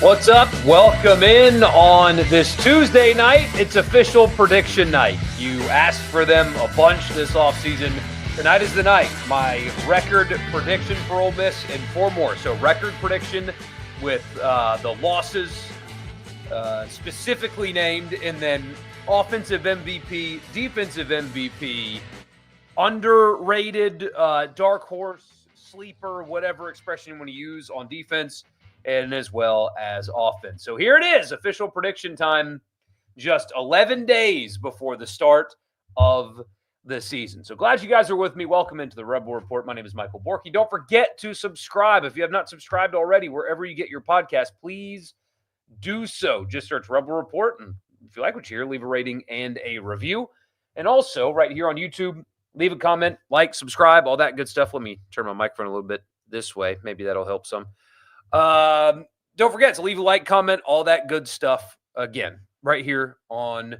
What's up? Welcome in on this Tuesday night. It's official prediction night. You asked for them a bunch this offseason. Tonight is the night. My record prediction for Ole Miss and 4 more. So record prediction with the losses specifically named, and then offensive MVP, defensive MVP, underrated, dark horse, sleeper, whatever expression you want to use on defense, and as well as offense. So here it is, official prediction time, just 11 days before the start of the season. So glad you guys are with me. Welcome into the Rebel Report. My name is Michael Borky. Don't forget to subscribe. If you have not subscribed already, wherever you get your podcast, please do so. Just search Rebel Report, and if you like what you hear, leave a rating and a review. And also, right here on YouTube, leave a comment, like, subscribe, all that good stuff. Let me turn my microphone a little bit this way. Maybe that'll help some. Don't forget to leave a like, comment, all that good stuff, again, right here on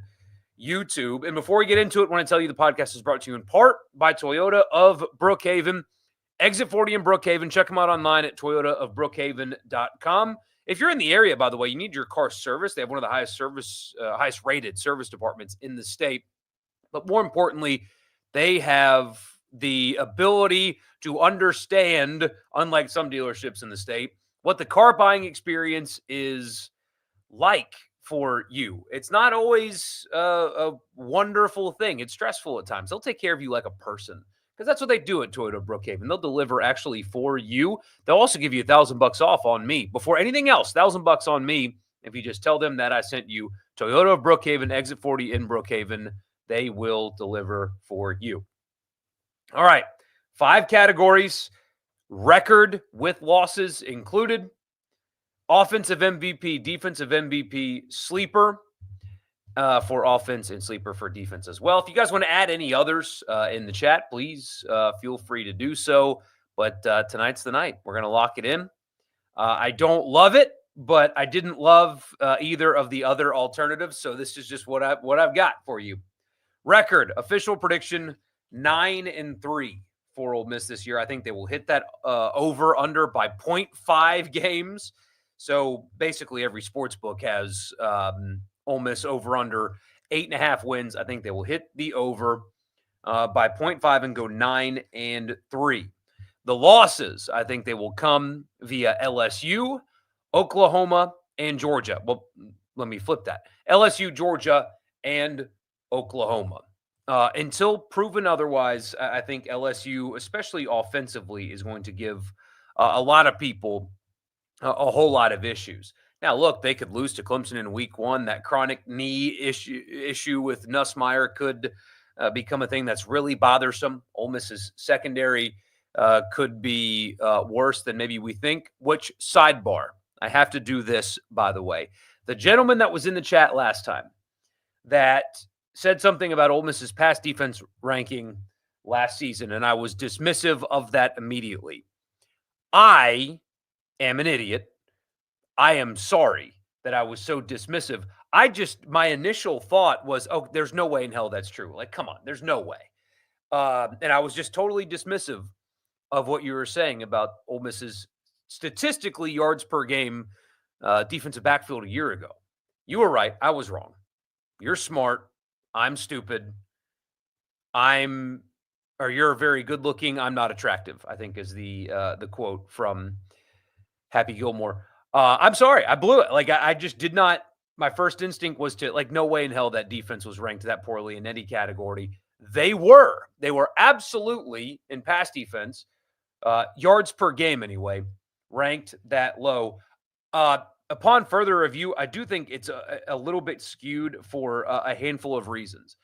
YouTube. And before we get into it, I want to tell you the podcast is brought to you in part by Toyota of Brookhaven. Exit 40 in Brookhaven. Check them out online at toyotaofbrookhaven.com. If you're in the area, by the way, you need your car serviced. They have one of the highest rated service departments in the state. But more importantly, they have the ability to understand, unlike some dealerships in the state, what the car buying experience is like for you. It's not always a wonderful thing. It's stressful at times. They'll take care of you like a person, because that's what they do at Toyota Brookhaven. They'll deliver actually for you. They'll also give you $1,000 off on me. Before anything else, $1,000 on me if you just tell them that I sent you. Toyota of Brookhaven, Exit 40 in Brookhaven. They will deliver for you. All right, 5 categories. Record with losses included. Offensive MVP, defensive MVP, sleeper for offense, and sleeper for defense as well. If you guys want to add any others in the chat, please feel free to do so. But tonight's the night. We're going to lock it in. I don't love it, but I didn't love either of the other alternatives. So this is just what I've got for you. Record, official prediction, 9-3 for Ole Miss this year. I think they will hit that over-under by 0.5 games. So basically every sports book has Ole Miss over-under 8.5 wins. I think they will hit the over by 0.5 and go 9-3. The losses, I think they will come via LSU, Oklahoma, and Georgia. Well, let me flip that. LSU, Georgia, and Oklahoma. Until proven otherwise, I think LSU, especially offensively, is going to give a lot of people a whole lot of issues. Now, look, they could lose to Clemson in week 1. That chronic knee issue with Nussmeier could become a thing that's really bothersome. Ole Miss's secondary could be worse than maybe we think. Which, sidebar, I have to do this, by the way. The gentleman that was in the chat last time that said something about Ole Miss's pass defense ranking last season, and I was dismissive of that immediately. I am an idiot. I am sorry that I was so dismissive. My initial thought was, oh, there's no way in hell that's true. Like, come on, there's no way. And I was just totally dismissive of what you were saying about Ole Miss's statistically yards per game defensive backfield a year ago. You were right. I was wrong. You're smart. I'm stupid. You're very good looking. I'm not attractive, I think is the quote from Happy Gilmore. I'm sorry. I blew it. Like, I just did not. My first instinct was to, like, no way in hell that defense was ranked that poorly in any category. They were absolutely in pass defense, yards per game anyway, ranked that low. Upon further review, I do think it's a little bit skewed for a handful of reasons.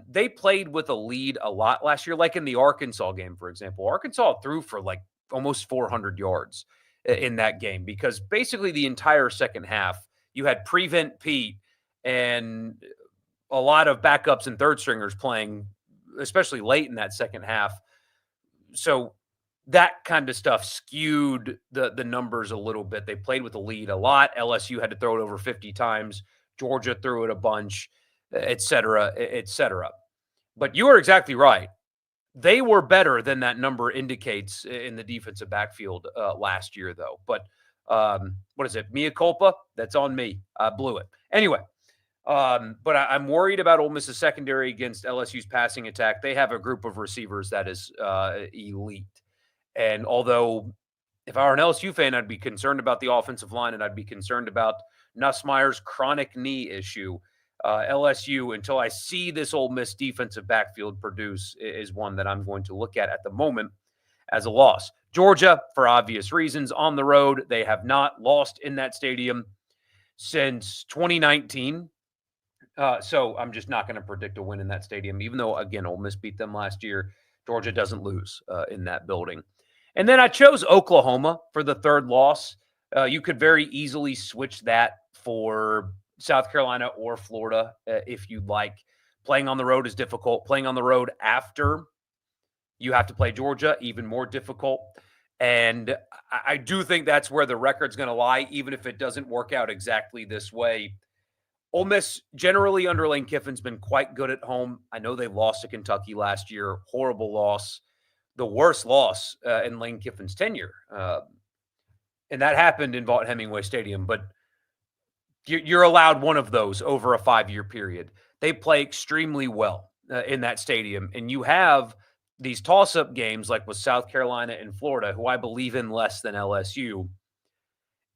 They played with a lead a lot last year, like in the Arkansas game, for example. Arkansas threw for like almost 400 yards in that game because basically the entire second half, you had Prevent Pete and a lot of backups and third stringers playing, especially late in that second half. So that kind of stuff skewed the numbers a little bit. They played with the lead a lot. LSU had to throw it over 50 times. Georgia threw it a bunch, et cetera, et cetera. But you are exactly right. They were better than that number indicates in the defensive backfield last year, though. But What is it? Mea culpa? That's on me. I blew it. Anyway, but I'm worried about Ole Miss's secondary against LSU's passing attack. They have a group of receivers that is elite. And although if I were an LSU fan, I'd be concerned about the offensive line and I'd be concerned about Nussmeier's chronic knee issue. LSU, until I see this Ole Miss defensive backfield produce, is one that I'm going to look at the moment as a loss. Georgia, for obvious reasons, on the road, they have not lost in that stadium since 2019. So I'm just not going to predict a win in that stadium, even though, again, Ole Miss beat them last year. Georgia doesn't lose in that building. And then I chose Oklahoma for the third loss. You could very easily switch that for South Carolina or Florida if you'd like. Playing on the road is difficult. Playing on the road after you have to play Georgia, even more difficult. And I do think that's where the record's going to lie, even if it doesn't work out exactly this way. Ole Miss, generally under Lane Kiffin's been quite good at home. I know they lost to Kentucky last year. Horrible loss. The worst loss in Lane Kiffin's tenure. And that happened in Vaught Hemingway Stadium. But you're allowed one of those over a 5-year period. They play extremely well in that stadium. And you have these toss-up games like with South Carolina and Florida, who I believe in less than LSU,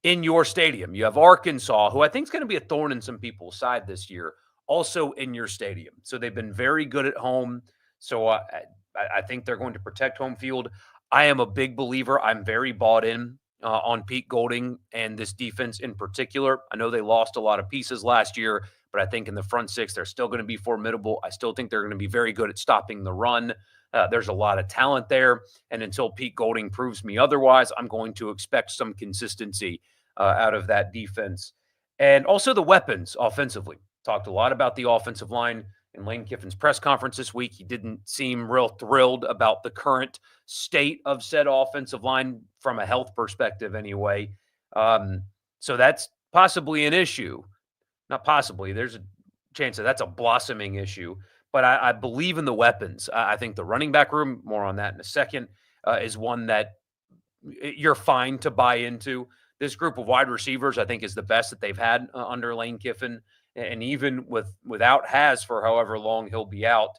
in your stadium. You have Arkansas, who I think is going to be a thorn in some people's side this year, also in your stadium. So they've been very good at home. So I think they're going to protect home field. I am a big believer. I'm very bought in on Pete Golding and this defense in particular. I know they lost a lot of pieces last year, but I think in the front six, they're still going to be formidable. I still think they're going to be very good at stopping the run. There's a lot of talent there. And until Pete Golding proves me otherwise, I'm going to expect some consistency out of that defense. And also the weapons offensively. Talked a lot about the offensive line in Lane Kiffin's press conference this week. He didn't seem real thrilled about the current state of said offensive line from a health perspective anyway. So that's possibly an issue. Not possibly. There's a chance that that's a blossoming issue. But I believe in the weapons. I think the running back room, more on that in a second, is one that you're fine to buy into. This group of wide receivers, I think, is the best that they've had under Lane Kiffin. And even without Has for however long he'll be out,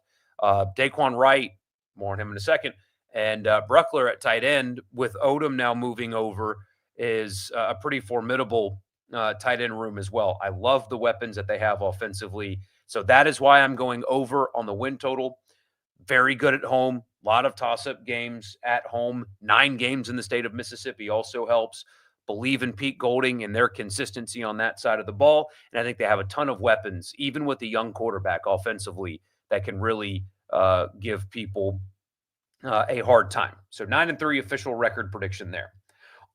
Daquan Wright, more on him in a second, and Bruckler at tight end, with Odom now moving over, is a pretty formidable tight end room as well. I love the weapons that they have offensively. So that is why I'm going over on the win total. Very good at home. A lot of toss-up games at home. 9 games in the state of Mississippi also helps. Believe in Pete Golding and their consistency on that side of the ball. And I think they have a ton of weapons, even with the young quarterback offensively, that can really give people a hard time. So 9-3 official record prediction there.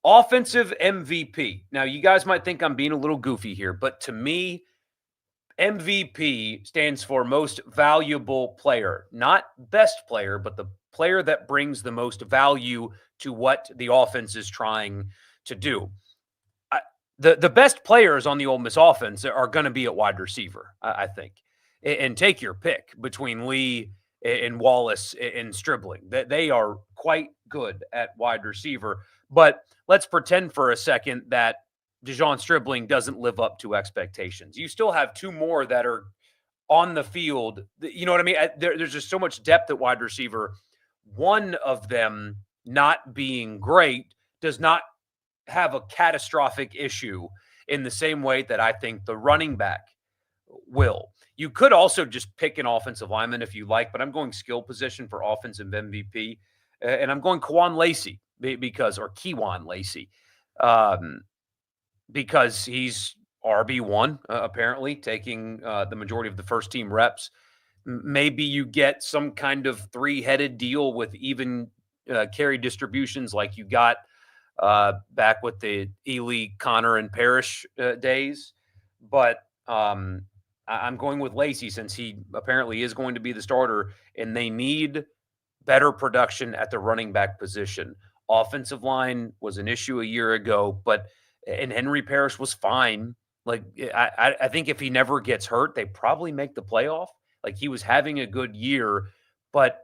Offensive MVP. Now, you guys might think I'm being a little goofy here, but to me, MVP stands for most valuable player, not best player, but the player that brings the most value to what the offense is trying to do. The best players on the Ole Miss offense are going to be at wide receiver, I think. And take your pick between Lee and Wallace and Stribling. They are quite good at wide receiver. But let's pretend for a second that DeJon Stribling doesn't live up to expectations. You still have 2 more that are on the field. You know what I mean? There's just so much depth at wide receiver. One of them not being great does not have a catastrophic issue in the same way that I think the running back will. You could also just pick an offensive lineman if you like, but I'm going skill position for offensive MVP. And I'm going Kewan Lacey Kewan Lacey. Because he's RB1, apparently, taking the majority of the first team reps. Maybe you get some kind of 3-headed deal with even carry distributions like you got back with the Ely, Connor, and Parrish days. But I'm going with Lacey since he apparently is going to be the starter, and they need better production at the running back position. Offensive line was an issue a year ago, and Henry Parrish was fine. Like, I think if he never gets hurt, they probably make the playoff. Like, he was having a good year, but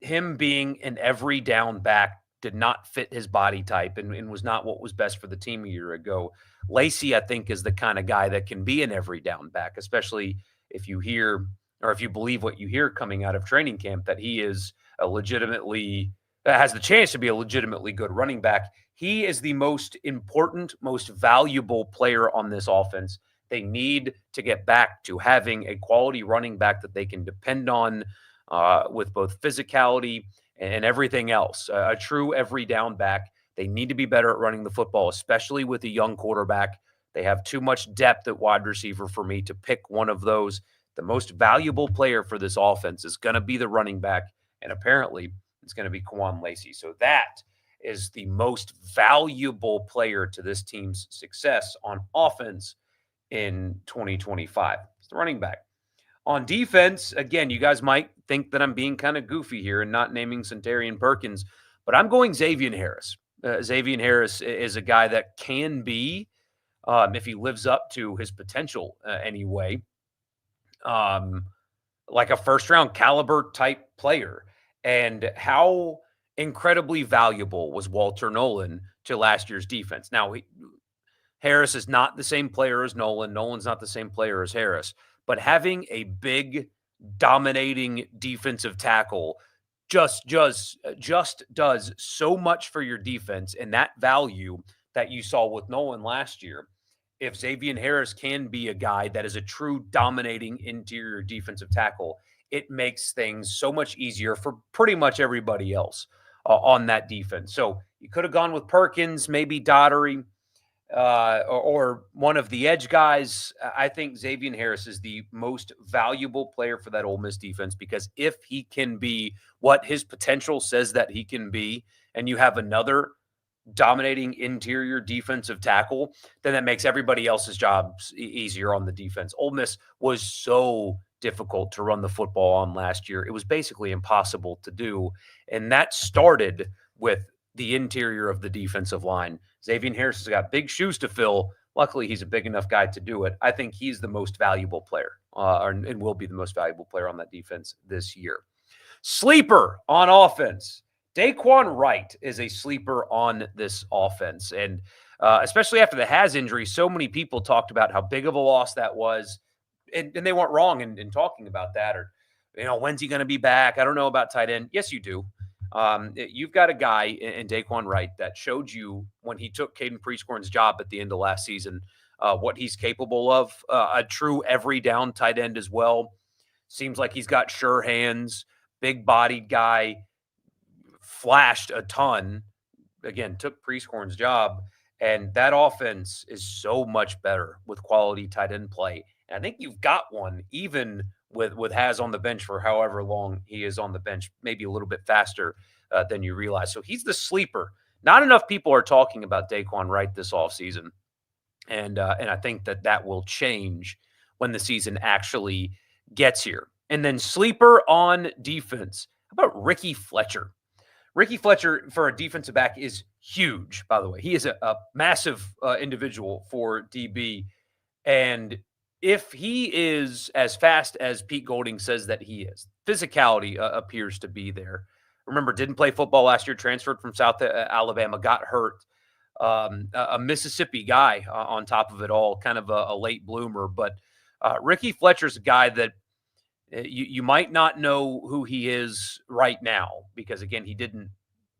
him being an every down back did not fit his body type and was not what was best for the team a year ago. Lacey, I think, is the kind of guy that can be an every down back, especially if you hear or if you believe what you hear coming out of training camp, that he is a legitimately has the chance to be a legitimately good running back. He is the most important, most valuable player on this offense. They need to get back to having a quality running back that they can depend on with both physicality and everything else. A true every down back. They need to be better at running the football, especially with a young quarterback. They have too much depth at wide receiver for me to pick one of those. The most valuable player for this offense is going to be the running back, and apparently it's going to be Quan Lacey. So that is the most valuable player to this team's success on offense in 2025. It's the running back. On defense, again, you guys might think that I'm being kind of goofy here and not naming Centarian Perkins, but I'm going Xavier Harris. Xavier Harris is a guy that can be, if he lives up to his potential anyway, like a first-round caliber type player. And how incredibly valuable was Walter Nolan to last year's defense? Now, Harris is not the same player as Nolan. Nolan's not the same player as Harris. But having a big, dominating defensive tackle just does so much for your defense, and that value that you saw with Nolan last year. If Xavier Harris can be a guy that is a true dominating interior defensive tackle, it makes things so much easier for pretty much everybody else on that defense. So you could have gone with Perkins, maybe Daugherty, or one of the edge guys. I think Xavier Harris is the most valuable player for that Ole Miss defense, because if he can be what his potential says that he can be, and you have another dominating interior defensive tackle, then that makes everybody else's jobs easier on the defense. Ole Miss was so difficult to run the football on last year. It was basically impossible to do. And that started with the interior of the defensive line. Xavier Harris has got big shoes to fill. Luckily, he's a big enough guy to do it. I think he's the most valuable player and will be the most valuable player on that defense this year. Sleeper on offense. Daquan Wright is a sleeper on this offense. And especially after the Has injury, so many people talked about how big of a loss that was. And they weren't wrong in talking about that. Or, when's he going to be back? I don't know about tight end. Yes, you do. You've got a guy in Daquan Wright that showed you when he took Caden Prescorn's job at the end of last season, what he's capable of. A true every down tight end as well. Seems like he's got sure hands, big-bodied guy. Flashed a ton, again, took Prescorn's job, and that offense is so much better with quality tight end play. And I think you've got one, even with Has on the bench for however long he is on the bench, maybe a little bit faster than you realize. So he's the sleeper. Not enough people are talking about Daquan Wright this offseason, and I think that will change when the season actually gets here. And then sleeper on defense. How about Ricky Fletcher? Ricky Fletcher, for a defensive back, is huge, by the way. He is a massive individual for DB. And if he is as fast as Pete Golding says that he is, physicality appears to be there. Remember, didn't play football last year, transferred from South Alabama, got hurt. A Mississippi guy on top of it all, kind of a late bloomer. But Ricky Fletcher's a guy that you might not know who he is right now because, again, he didn't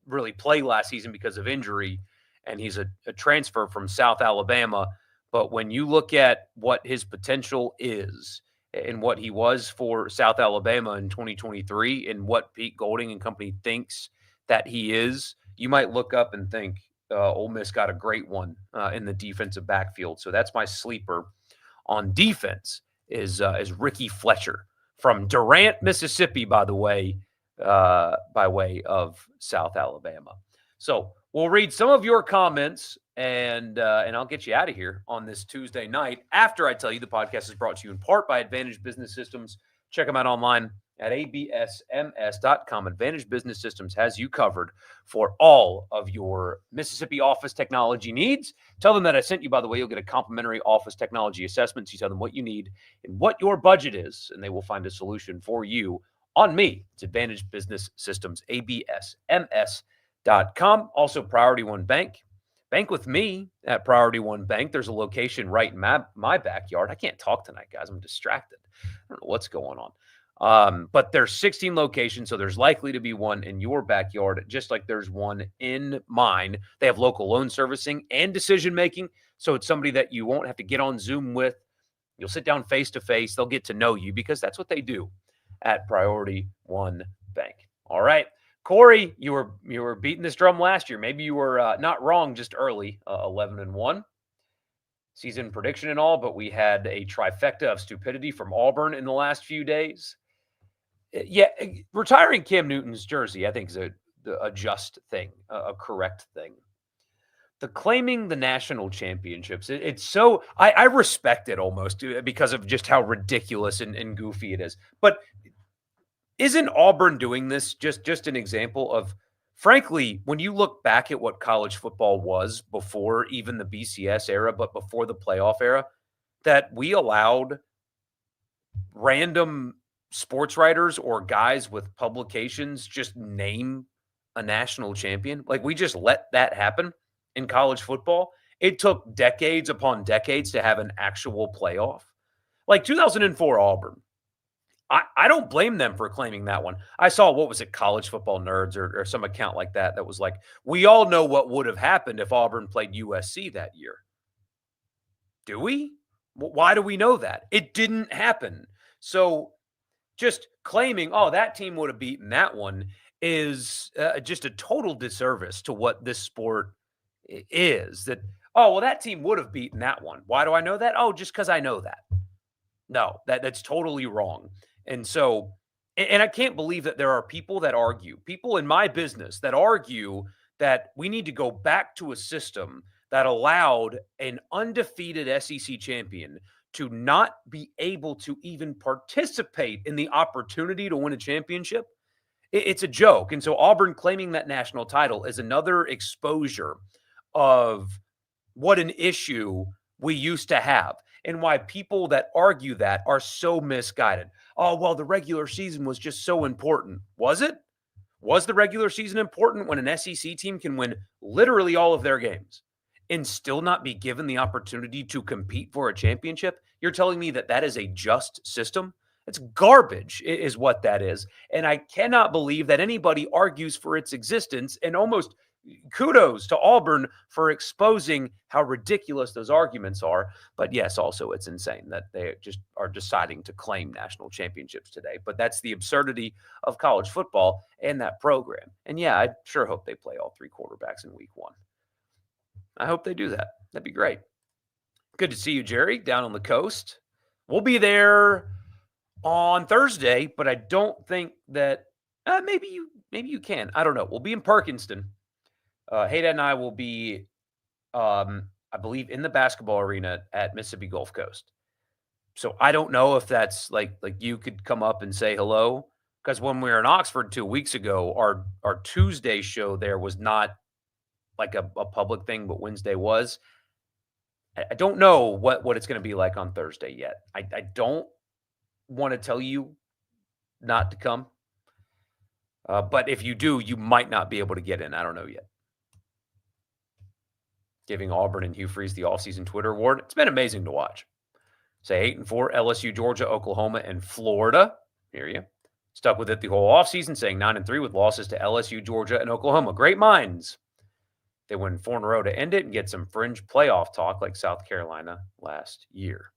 really play last season because of injury, and he's a transfer from South Alabama. But when you look at what his potential is and what he was for South Alabama in 2023 and what Pete Golding and company thinks that he is, you might look up and think Ole Miss got a great one in the defensive backfield. So that's my sleeper on defense is Ricky Fletcher from Durant, Mississippi, by the way, by way of South Alabama. So we'll read some of your comments, and I'll get you out of here on this Tuesday night after I tell you the podcast is brought to you in part by Advantage Business Systems. Check them out online at absms.com. Advantage Business Systems has you covered for all of your Mississippi office technology needs. Tell them that I sent you, by the way. You'll get a complimentary office technology assessment. You tell them what you need and what your budget is, and they will find a solution for you on me. It's Advantage Business Systems, absms.com. Also, Priority One Bank. Bank with me at Priority One Bank. There's a location right in my backyard. I can't talk tonight, guys. I'm distracted. I don't know what's going on. But there's 16 locations, so there's likely to be one in your backyard, just like there's one in mine. They have local loan servicing and decision making, so it's somebody that you won't have to get on Zoom with. You'll sit down face to face. They'll get to know you because that's what they do at Priority One Bank. All right. Corey, you were beating this drum last year. Maybe you were not wrong, just early, 11-1 season prediction and all. But we had a trifecta of stupidity from Auburn in the last few days. Yeah, retiring Cam Newton's jersey, I think, is a just thing, a correct thing. The claiming the national championships, it's so I respect it almost because of just how ridiculous and goofy it is. But isn't Auburn doing this just an example of, frankly, when you look back at what college football was before even the BCS era, but before the playoff era, that we allowed random sports writers or guys with publications just name a national champion? Like, we just let that happen in college football. It took decades upon decades to have an actual playoff. Like 2004 Auburn. I don't blame them for claiming that one. I saw, what was it, College Football Nerds or some account like that was like, we all know what would have happened if Auburn played USC that year. Do we? Why do we know that? It didn't happen. So just claiming, oh, that team would have beaten that one is just a total disservice to what this sport is. That, oh, well, that team would have beaten that one. Why do I know that? Oh, just because I know that. No, that's totally wrong. And so, and I can't believe that there are people that argue, people in my business that argue that we need to go back to a system that allowed an undefeated SEC champion to not be able to even participate in the opportunity to win a championship. It's a joke. And so Auburn claiming that national title is another exposure of what an issue we used to have and why people that argue that are so misguided. Oh, well, the regular season was just so important. Was it? Was the regular season important when an SEC team can win literally all of their games and still not be given the opportunity to compete for a championship? You're telling me that that is a just system? It's garbage is what that is. And I cannot believe that anybody argues for its existence, and almost kudos to Auburn for exposing how ridiculous those arguments are. But yes, also it's insane that they just are deciding to claim national championships today. But that's the absurdity of college football and that program. And yeah, I sure hope they play all three quarterbacks in week one. I hope they do that. That'd be great. Good to see you, Jerry, down on the coast. We'll be there on Thursday, but I don't think that maybe you can. I don't know. We'll be in Perkinston. Hayden and I will be, I believe, in the basketball arena at Mississippi Gulf Coast. So I don't know if that's like you could come up and say hello, because when we were in Oxford 2 weeks ago, our Tuesday show there was not like a public thing, but Wednesday was. I don't know what it's going to be like on Thursday yet. I don't want to tell you not to come. But if you do, you might not be able to get in. I don't know yet. Giving Auburn and Hugh Freeze the offseason Twitter award. It's been amazing to watch. Say 8-4, LSU, Georgia, Oklahoma, and Florida. Hear you. Stuck with it the whole offseason, saying 9-3 with losses to LSU, Georgia, and Oklahoma. Great minds. They win 4 in a row to end it and get some fringe playoff talk like South Carolina last year.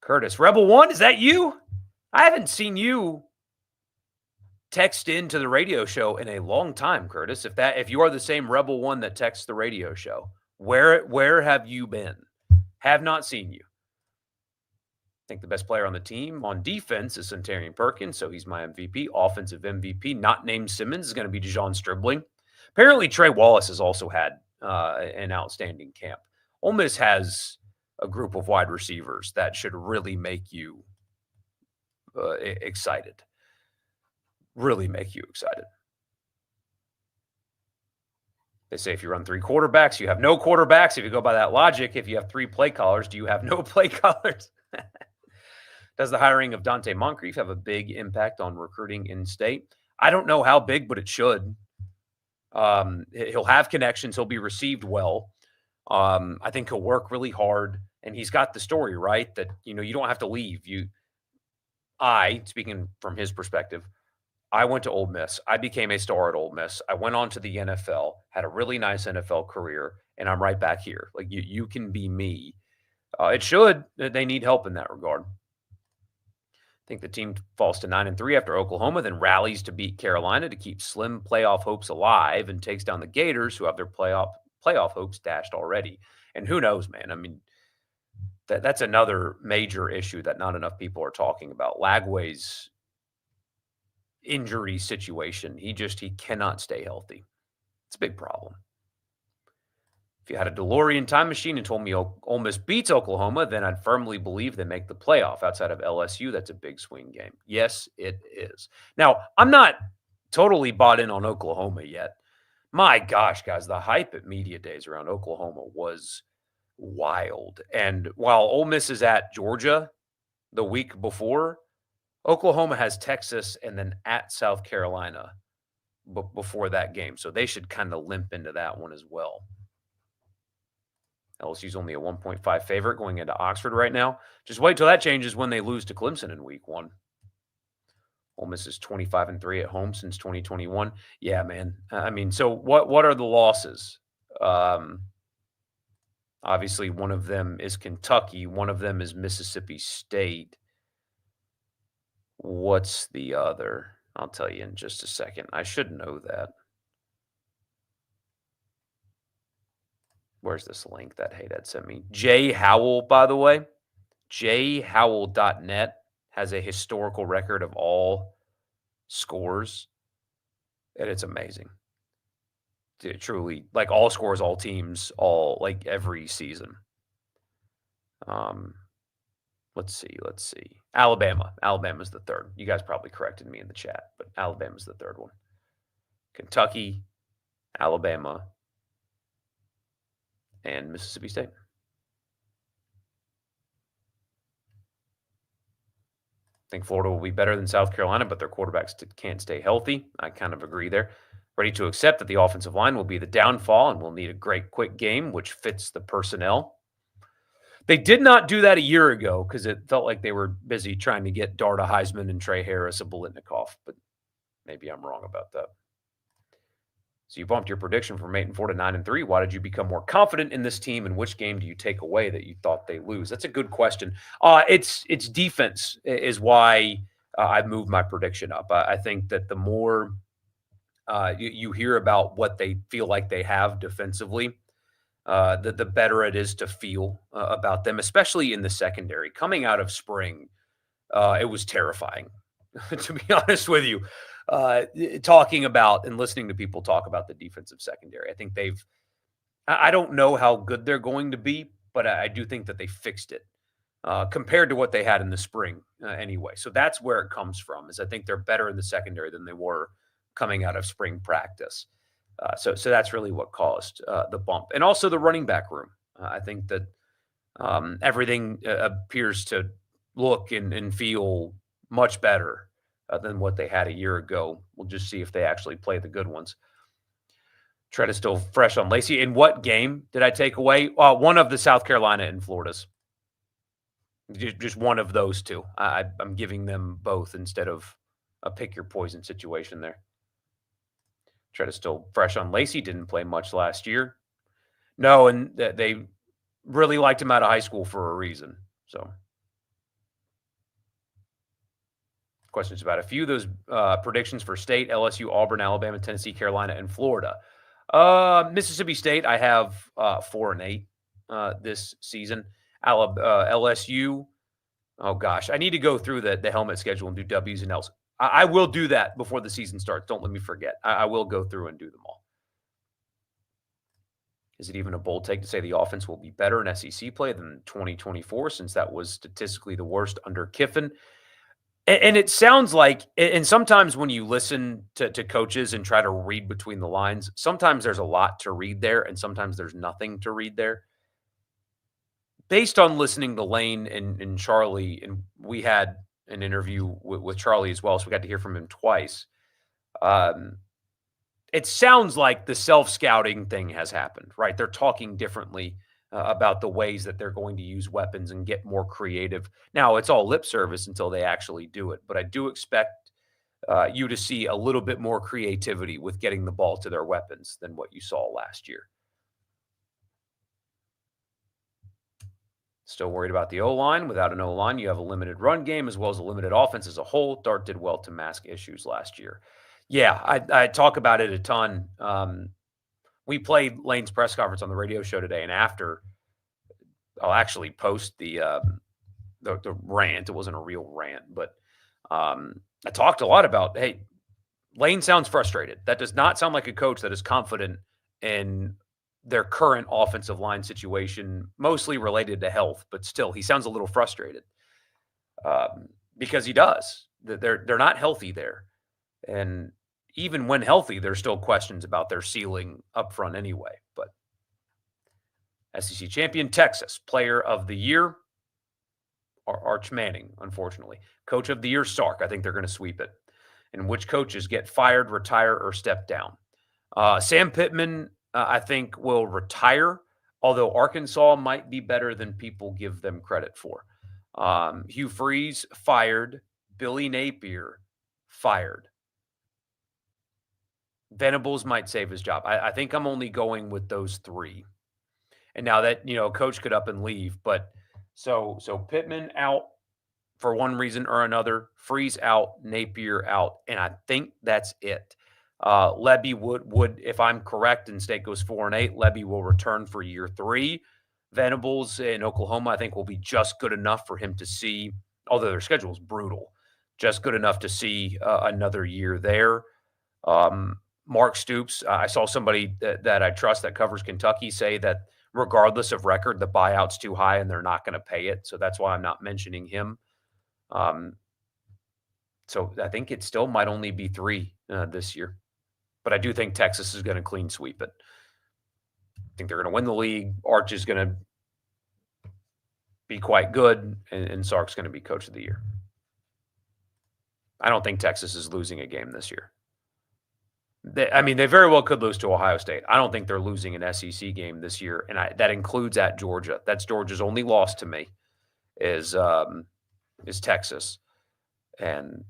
Curtis, Rebel One, is that you? I haven't seen you text into the radio show in a long time, Curtis. If you are the same Rebel One that texts the radio show, where have you been? Have not seen you. I think the best player on the team on defense is Centarian Perkins, so he's my MVP. Offensive MVP, not named Simmons, is going to be Dejon Stribling. Apparently, Trey Wallace has also had an outstanding camp. Ole Miss has a group of wide receivers that should really make you excited. Really make you excited. They say if you run 3 quarterbacks, you have no quarterbacks. If you go by that logic, if you have 3 play callers, do you have no play callers? Does the hiring of Dante Moncrief have a big impact on recruiting in state? I don't know how big, but it should. He'll have connections. He'll be received well. I think he'll work really hard, and he's got the story right that you don't have to leave. Speaking from his perspective, I went to Ole Miss. I became a star at Ole Miss. I went on to the NFL, had a really nice NFL career, and I'm right back here. Like you can be me. It should. They need help in that regard. I think the team falls to 9-3 after Oklahoma, then rallies to beat Carolina to keep slim playoff hopes alive and takes down the Gators, who have their playoff hopes dashed already. And who knows, man? I mean, that's another major issue that not enough people are talking about. Lagway's injury situation. He cannot stay healthy. It's a big problem. If you had a DeLorean time machine and told me Ole Miss beats Oklahoma, then I'd firmly believe they make the playoff. Outside of LSU, that's a big swing game. Yes, it is. Now, I'm not totally bought in on Oklahoma yet. My gosh, guys, the hype at media days around Oklahoma was wild. And while Ole Miss is at Georgia the week before, Oklahoma has Texas and then at South Carolina before that game. So they should kind of limp into that one as well. LSU's only a 1.5 favorite going into Oxford right now. Just wait till that changes when they lose to Clemson in week 1. Ole Miss is 25-3 at home since 2021. Yeah, man. I mean, so what are the losses? Obviously, one of them is Kentucky. One of them is Mississippi State. What's the other? I'll tell you in just a second. I should know that. Where's this link that Haydad sent me? Jay Howell, by the way. jhowell.net has a historical record of all scores. And it's amazing. Truly, like all scores, all teams, all like every season. Let's see. Alabama's the third. You guys probably corrected me in the chat, but Alabama's the third one. Kentucky, Alabama, and Mississippi State. I think Florida will be better than South Carolina, but their quarterbacks can't stay healthy. I kind of agree there. Ready to accept that the offensive line will be the downfall and will need a great quick game, which fits the personnel. They did not do that a year ago because it felt like they were busy trying to get Darda Heisman and Trey Harris a Biletnikoff, but maybe I'm wrong about that. So you bumped your prediction from 8-4 to 9-3. Why did you become more confident in this team, and which game do you take away that you thought they lose? That's a good question. It's defense is why I've moved my prediction up. I think that the more you hear about what they feel like they have defensively, the better it is to feel about them, especially in the secondary. Coming out of spring, it was terrifying, to be honest with you. Talking about and listening to people talk about the defensive secondary. I think I don't know how good they're going to be, but I do think that they fixed it compared to what they had in the spring anyway. So that's where it comes from, is I think they're better in the secondary than they were coming out of spring practice. So that's really what caused the bump. And also the running back room. I think that everything appears to look and feel much better than what they had a year ago. We'll just see if they actually play the good ones. Tread is still fresh on Lacey. In what game did I take away? One of the South Carolina and Florida's. Just one of those two. I'm giving them both instead of a pick your poison situation there. Tread is still fresh on Lacey. Didn't play much last year. No, and they really liked him out of high school for a reason. So questions about a few of those predictions for state: LSU, Auburn, Alabama, Tennessee, Carolina, and Florida. Mississippi State, I have 4-8 this season. LSU, oh gosh, I need to go through the helmet schedule and do W's and L's. I will do that before the season starts. Don't let me forget. I will go through and do them all. Is it even a bold take to say the offense will be better in SEC play than 2024, since that was statistically the worst under Kiffin? And it sounds like, and sometimes when you listen to coaches and try to read between the lines, sometimes there's a lot to read there, and sometimes there's nothing to read there. Based on listening to Lane and Charlie, and we had an interview with Charlie as well, so we got to hear from him twice. it sounds like the self-scouting thing has happened, right? They're talking differently about the ways that they're going to use weapons and get more creative. Now, it's all lip service until they actually do it, but I do expect you to see a little bit more creativity with getting the ball to their weapons than what you saw last year. Still worried about the O-line. Without an O-line, you have a limited run game as well as a limited offense as a whole. Dart did well to mask issues last year. Yeah, I talk about it a ton. We played Lane's press conference on the radio show today, and after, I'll actually post the rant. It wasn't a real rant, but I talked a lot about, hey, Lane sounds frustrated. That does not sound like a coach that is confident in their current offensive line situation, mostly related to health, but still, he sounds a little frustrated because he does. They're not healthy there, and even when healthy, there's still questions about their ceiling up front anyway. But SEC champion Texas, player of the year, Arch Manning, unfortunately. Coach of the year, Sark. I think they're going to sweep it. And which coaches get fired, retire, or step down? Sam Pittman, I think, will retire, although Arkansas might be better than people give them credit for. Hugh Freeze, fired. Billy Napier, fired. Venables might save his job. I think I'm only going with those three. And now that, coach could up and leave, but so Pittman out for one reason or another, Freeze out, Napier out, and I think that's it. Lebby would, if I'm correct and State goes 4-8, Lebby will return for year 3. Venables in Oklahoma, I think, will be just good enough for him to see, although their schedule is brutal, just good enough to see another year there. Mark Stoops, I saw somebody that I trust that covers Kentucky say that regardless of record, the buyout's too high and they're not going to pay it. So that's why I'm not mentioning him. So I think it still might only be 3 this year. But I do think Texas is going to clean sweep it. I think they're going to win the league. Arch is going to be quite good, and Sark's going to be coach of the year. I don't think Texas is losing a game this year. They very well could lose to Ohio State. I don't think they're losing an SEC game this year, and that includes at Georgia. That's Georgia's only loss to me is Texas, and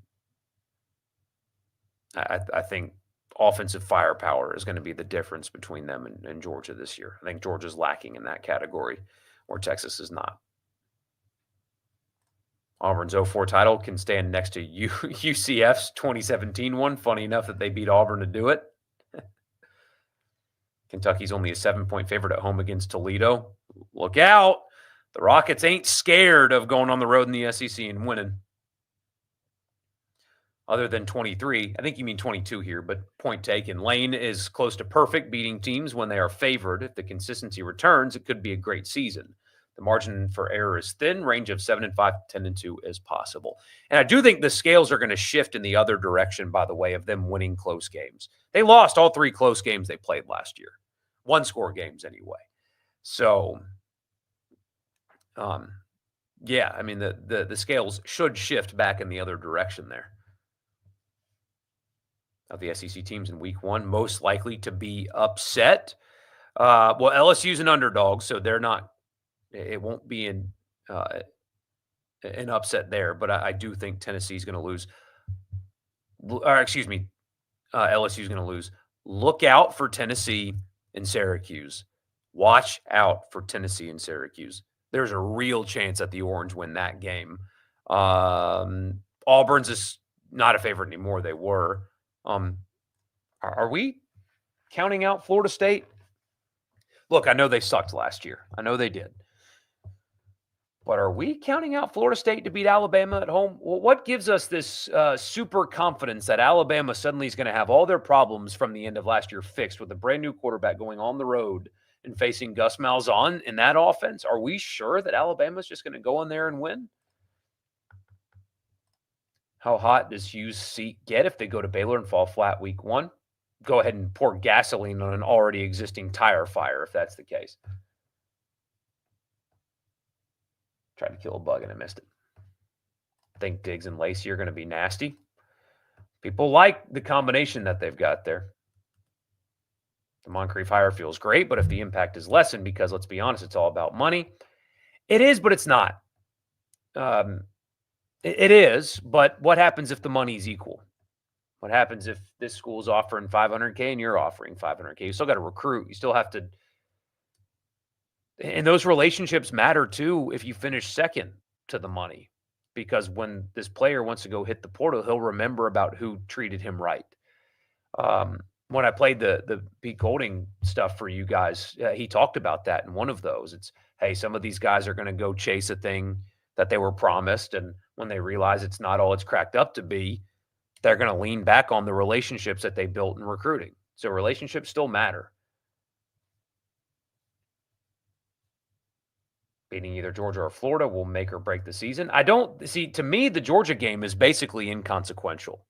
I think offensive firepower is going to be the difference between them and Georgia this year. I think Georgia's lacking in that category, where Texas is not. Auburn's 0-4 title can stand next to UCF's 2017 one. Funny enough that they beat Auburn to do it. Kentucky's only a 7-point favorite at home against Toledo. Look out. The Rockets ain't scared of going on the road in the SEC and winning. Other than 23, I think you mean 22 here, but point taken. Lane is close to perfect, beating teams when they are favored. If the consistency returns, it could be a great season. The margin for error is thin. Range of 7-5 to 10-2 is possible. And I do think the scales are going to shift in the other direction, by the way, of them winning close games. They lost all 3 close games they played last year. 1-score games anyway. So, the scales should shift back in the other direction there. Of the SEC teams in week 1, most likely to be upset. LSU's an underdog, so they're not. It won't be an upset there, but I do think Tennessee's going to lose. LSU's going to lose. Look out for Tennessee and Syracuse. Watch out for Tennessee and Syracuse. There's a real chance that the Orange win that game. Auburn's is not a favorite anymore. They were. Are we counting out Florida State? Look, I know they sucked last year. I know they did. But are we counting out Florida State to beat Alabama at home? Well, what gives us this super confidence that Alabama suddenly is going to have all their problems from the end of last year fixed with a brand new quarterback going on the road and facing Gus Malzahn in that offense? Are we sure that Alabama's just going to go in there and win? How hot does Hugh's seat get if they go to Baylor and fall flat week 1? Go ahead and pour gasoline on an already existing tire fire if that's the case. Tried to kill a bug and I missed it. I think Diggs and Lacey are going to be nasty. People like the combination that they've got there. The Moncrief hire feels great, but if the impact is lessened, because let's be honest, it's all about money. It is, but it's not. It is, but what happens if the money's equal? What happens if this school's offering $500K and you're offering $500K? You still got to recruit. You still have to, and those relationships matter too if you finish second to the money, because when this player wants to go hit the portal, he'll remember about who treated him right. When I played the Pete Golding stuff for you guys, he talked about that in one of those. It's, hey, some of these guys are going to go chase a thing that they were promised, and when they realize it's not all it's cracked up to be, they're going to lean back on the relationships that they built in recruiting. So relationships still matter. Beating either Georgia or Florida will make or break the season. I don't see, to me, the Georgia game is basically inconsequential.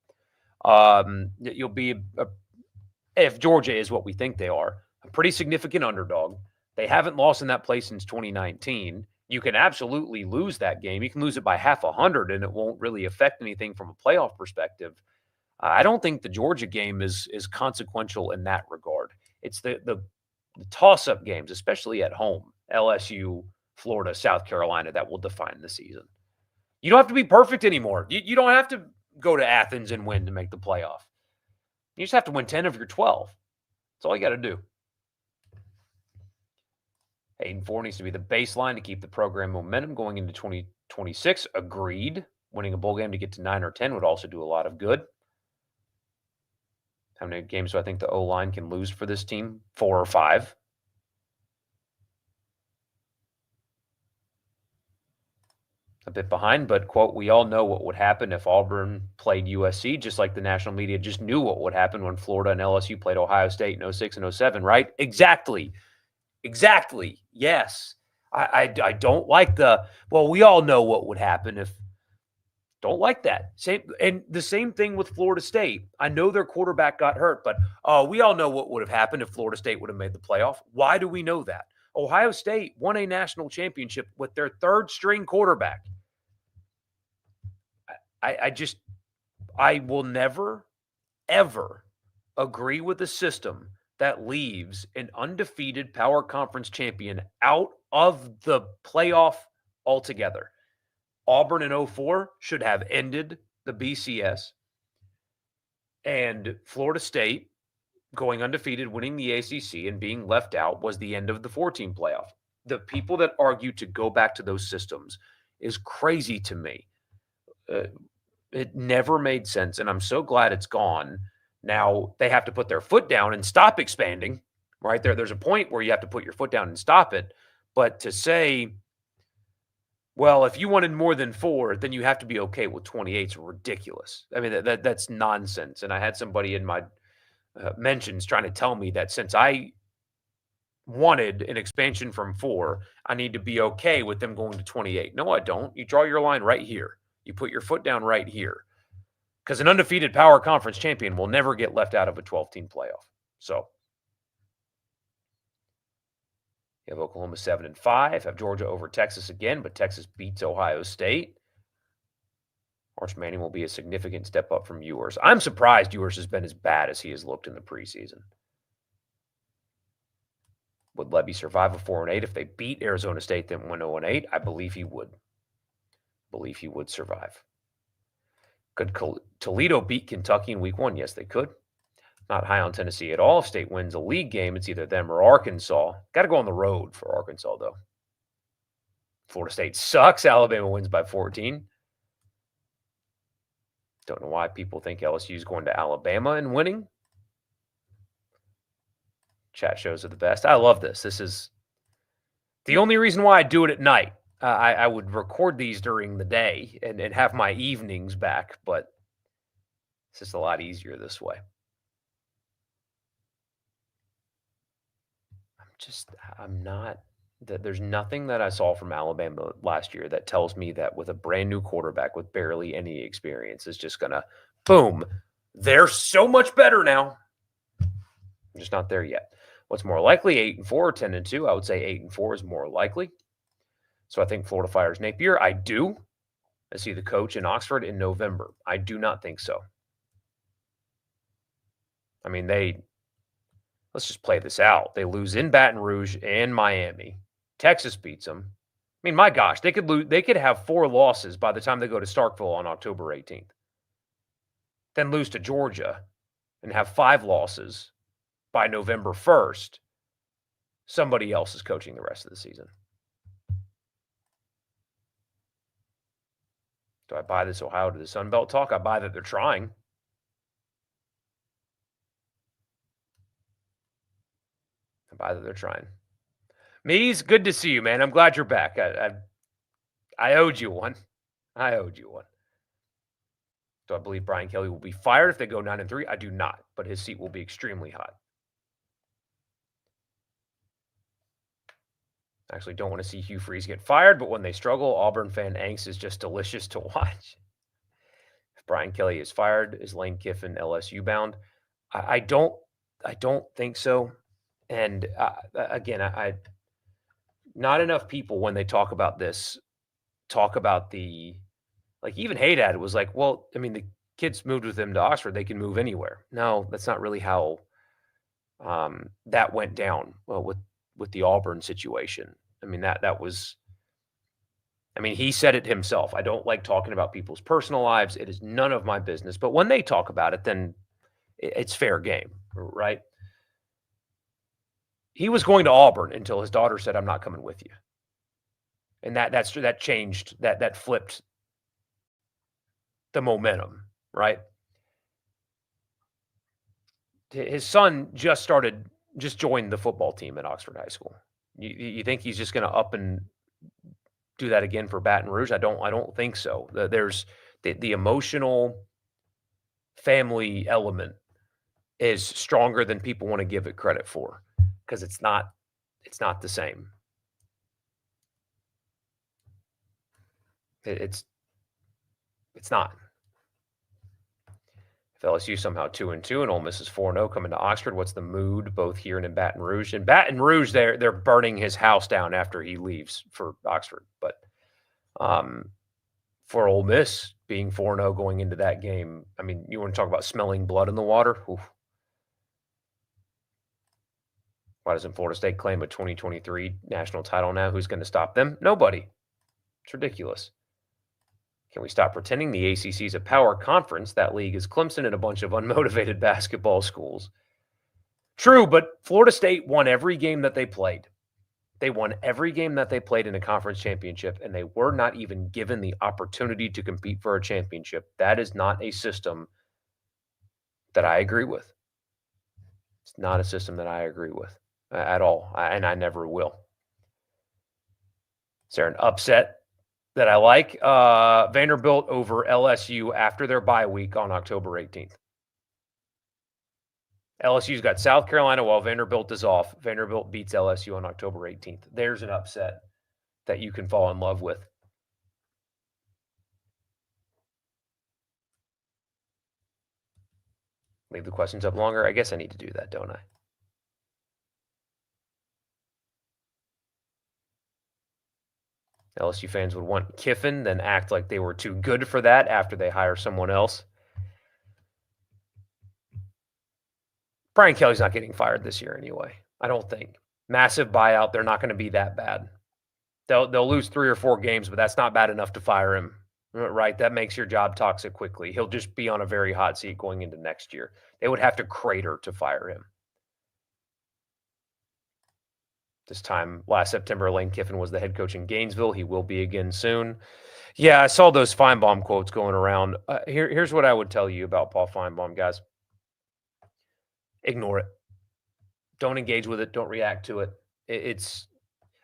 You'll be, if Georgia is what we think they are, a pretty significant underdog. They haven't lost in that place since 2019. You can absolutely lose that game. You can lose it by 50, and it won't really affect anything from a playoff perspective. I don't think the Georgia game is consequential in that regard. It's the toss-up games, especially at home, LSU, Florida, South Carolina, that will define the season. You don't have to be perfect anymore. You don't have to go to Athens and win to make the playoff. You just have to win 10 of your 12. That's all you got to do. 8-4 needs to be the baseline to keep the program momentum going into 2026. Agreed. Winning a bowl game to get to 9 or 10 would also do a lot of good. How many games do I think the O-line can lose for this team? 4 or 5. A bit behind, but, quote, we all know what would happen if Auburn played USC, just like the national media just knew what would happen when Florida and LSU played Ohio State in 06 and 07, right? Exactly. Yes. I don't like well, we all know what would happen if. Don't like that. And the same thing with Florida State. I know their quarterback got hurt, but we all know what would have happened if Florida State would have made the playoff. Why do we know that? Ohio State won a national championship with their third-string quarterback. I will never, ever agree with a system that leaves an undefeated power conference champion out of the playoff altogether. Auburn in 04 should have ended the BCS, and Florida State going undefeated, winning the ACC, and being left out was the end of the 4-team playoff. The people that argue to go back to those systems is crazy to me. It never made sense, and I'm so glad it's gone. Now they have to put their foot down and stop expanding, right? There's a point where you have to put your foot down and stop it. But to say, well, if you wanted more than 4, then you have to be okay with 28 is ridiculous. I mean, that's nonsense. And I had somebody in my mentions trying to tell me that since I wanted an expansion from 4, I need to be okay with them going to 28. No, I don't. You draw your line right here. You put your foot down right here, because an undefeated power conference champion will never get left out of a 12-team playoff. So you have Oklahoma 7-5, have Georgia over Texas again, but Texas beats Ohio State. Arch Manning will be a significant step up from Ewers. I'm surprised Ewers has been as bad as he has looked in the preseason. Would Lebby survive a 4-8 if they beat Arizona State then win 0-8? I believe he would. Survive. Could Toledo beat Kentucky in week 1? Yes, they could. Not high on Tennessee at all. If State wins a league game, it's either them or Arkansas. Got to go on the road for Arkansas, though. Florida State sucks. Alabama wins by 14. Don't know why people think LSU is going to Alabama and winning. Chat shows are the best. I love this. This is the only reason why I do it at night. I would record these during the day and have my evenings back, but it's just a lot easier this way. There's nothing that I saw from Alabama last year that tells me that with a brand new quarterback with barely any experience is just going to, boom, they're so much better now. I'm just not there yet. What's more likely, 8-4 or 10-2? I would say 8-4 is more likely. So I think Florida fires Napier. I do. I see the coach in Oxford in November. I do not think so. I mean, let's just play this out. They lose in Baton Rouge and Miami. Texas beats them. I mean, my gosh, they could lose. They could have 4 losses by the time they go to Starkville on October 18th. Then lose to Georgia and have 5 losses by November 1st. Somebody else is coaching the rest of the season. Do I buy this Ohio to the Sun Belt talk? I buy that they're trying. I buy that they're trying. Mees, good to see you, man. I'm glad you're back. I owed you one. I owed you one. Do I believe Brian Kelly will be fired if they go 9-3? I do not, but his seat will be extremely hot. Actually, don't want to see Hugh Freeze get fired, but when they struggle, Auburn fan angst is just delicious to watch. If Brian Kelly is fired, is Lane Kiffin LSU bound? I don't think so. And again, I not enough people when they talk about this talk about the like even Haydad was like, well, I mean, the kids moved with him to Oxford; they can move anywhere. No, that's not really how that went down with the Auburn situation. I mean, that was. I mean, he said it himself. I don't like talking about people's personal lives. It is none of my business. But when they talk about it, then it's fair game, right? He was going to Auburn until his daughter said, "I'm not coming with you," and that changed. That flipped the momentum, right? His son just joined the football team at Oxford High School. You think he's just going to up and do that again for Baton Rouge? I don't think so. There's the emotional family element is stronger than people want to give it credit for because it's not the same. It's not. If LSU somehow 2-2 and Ole Miss is 4-0 coming to Oxford, what's the mood both here and in Baton Rouge? In Baton Rouge, they're burning his house down after he leaves for Oxford. But for Ole Miss being 4-0 going into that game, I mean, you want to talk about smelling blood in the water? Oof. Why doesn't Florida State claim a 2023 national title now? Who's going to stop them? Nobody. It's ridiculous. Can we stop pretending the ACC is a power conference? That league is Clemson and a bunch of unmotivated basketball schools. True, but Florida State won every game that they played. They won every game that they played in a conference championship, and they were not even given the opportunity to compete for a championship. That is not a system that I agree with. It's not a system that I agree with at all, and I never will. Is there an upset that I like? Vanderbilt over LSU after their bye week on October 18th. LSU's got South Carolina while Vanderbilt is off. Vanderbilt beats LSU on October 18th. There's an upset that you can fall in love with. Leave the questions up longer. I guess I need to do that, don't I? LSU fans would want Kiffin, then act like they were too good for that after they hire someone else. Brian Kelly's not getting fired this year anyway. I don't think. Massive buyout. They're not going to be that bad. They'll lose 3 or 4 games, but that's not bad enough to fire him, right? That makes your job toxic quickly. He'll just be on a very hot seat going into next year. They would have to crater to fire him. This time last September, Lane Kiffin was the head coach in Gainesville. He will be again soon. Yeah, I saw those Feinbaum quotes going around. Here's what I would tell you about Paul Feinbaum, guys. Ignore it. Don't engage with it. Don't react to it.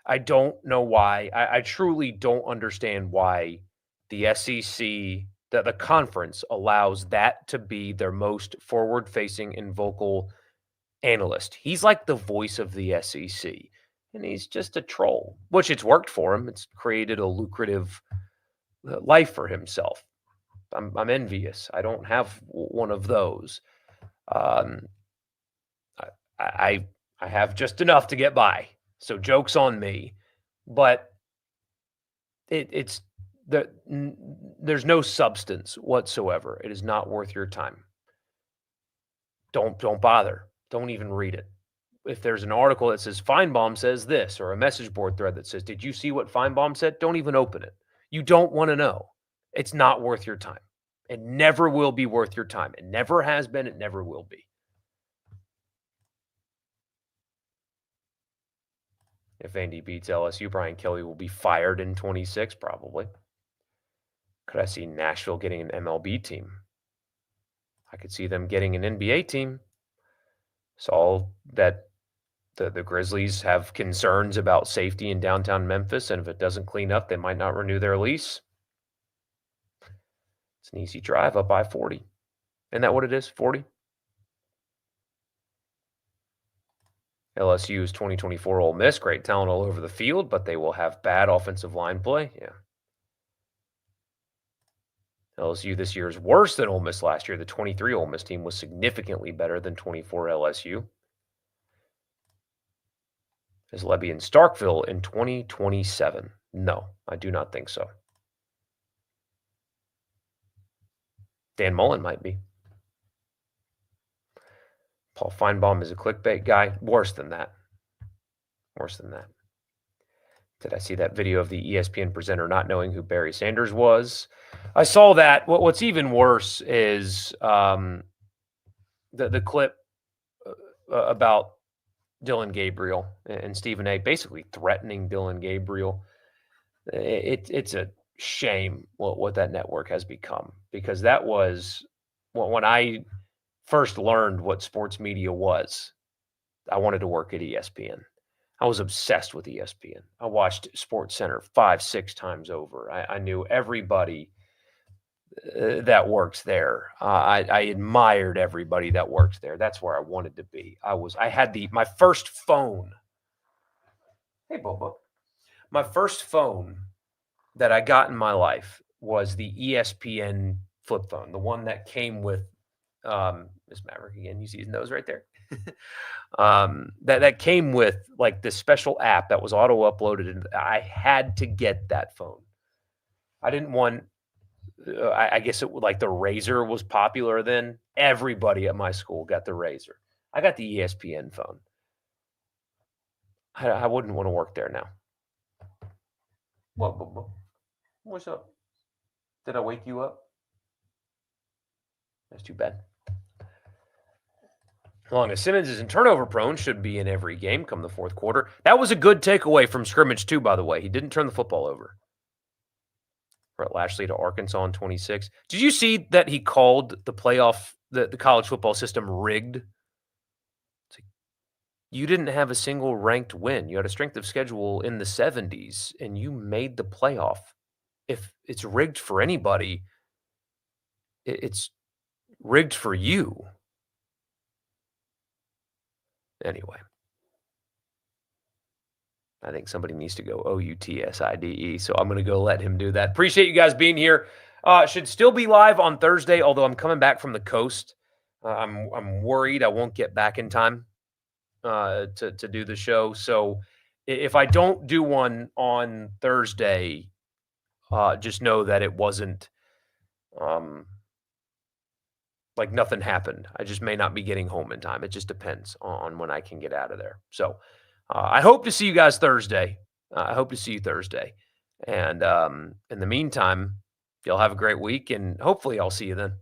I don't know why. I truly don't understand why the SEC, the conference, allows that to be their most forward-facing and vocal analyst. He's like the voice of the SEC, and he's just a troll, which it's worked for him. It's created a lucrative life for himself. I'm envious. I don't have one of those. I have just enough to get by. So joke's on me. But there's no substance whatsoever. It is not worth your time. Don't bother. Don't even read it. if there's an article that says Feinbaum says this, or a message board thread that says, did you see what Feinbaum said? Don't even open it. You don't want to know. It's not worth your time. It never will be worth your time. It never has been. It never will be. If Vandy beats LSU, Brian Kelly will be fired in 26, probably. Could I see Nashville getting an MLB team? I could see them getting an NBA team. Saw that the Grizzlies have concerns about safety in downtown Memphis, and if it doesn't clean up, they might not renew their lease. It's an easy drive up I-40. Isn't that what it is, 40? LSU's 2024 Ole Miss, great talent all over the field, but they will have bad offensive line play. Yeah. LSU this year is worse than Ole Miss last year. The 23 Ole Miss team was significantly better than 24 LSU. Is Lebby in Starkville in 2027? No, I do not think so. Dan Mullen might be. Paul Feinbaum is a clickbait guy. Worse than that. Worse than that. Did I see that video of the ESPN presenter not knowing who Barry Sanders was? I saw that. What's even worse is the clip about Dylan Gabriel and Stephen A. basically threatening Dylan Gabriel. It's a shame what that network has become, because that was when I first learned what sports media was. I wanted to work at ESPN. I was obsessed with ESPN. I watched SportsCenter 5-6 times over. I knew everybody that works there. I admired everybody that works there. That's where I wanted to be. I had my first phone. Hey, Bobo. My first phone that I got in my life was the ESPN flip phone, the one that came with Miss Maverick again. You see his nose right there. That came with like this special app that was auto uploaded, and I had to get that phone. I didn't want. I guess it like the Razor was popular then. Everybody at my school got the Razor. I got the ESPN phone. I wouldn't want to work there now. What? What's up? Did I wake you up? That's too bad. As long as Simmons isn't turnover prone, should be in every game come the fourth quarter. That was a good takeaway from scrimmage too, by the way. He didn't turn the football over. Brett Lashley to Arkansas in 26. Did you see that he called the playoff, the college football system rigged? Like, you didn't have a single ranked win. You had a strength of schedule in the 70s, and you made the playoff. If it's rigged for anybody, it's rigged for you. Anyway, I think somebody needs to go OUTSIDE, so I'm going to go let him do that. Appreciate you guys being here. Should still be live on Thursday, although I'm coming back from the coast. I'm worried I won't get back in time to do the show. So if I don't do one on Thursday, just know that it wasn't like nothing happened. I just may not be getting home in time. It just depends on when I can get out of there. So I hope to see you guys Thursday. I hope to see you Thursday. And in the meantime, y'all have a great week, and hopefully I'll see you then.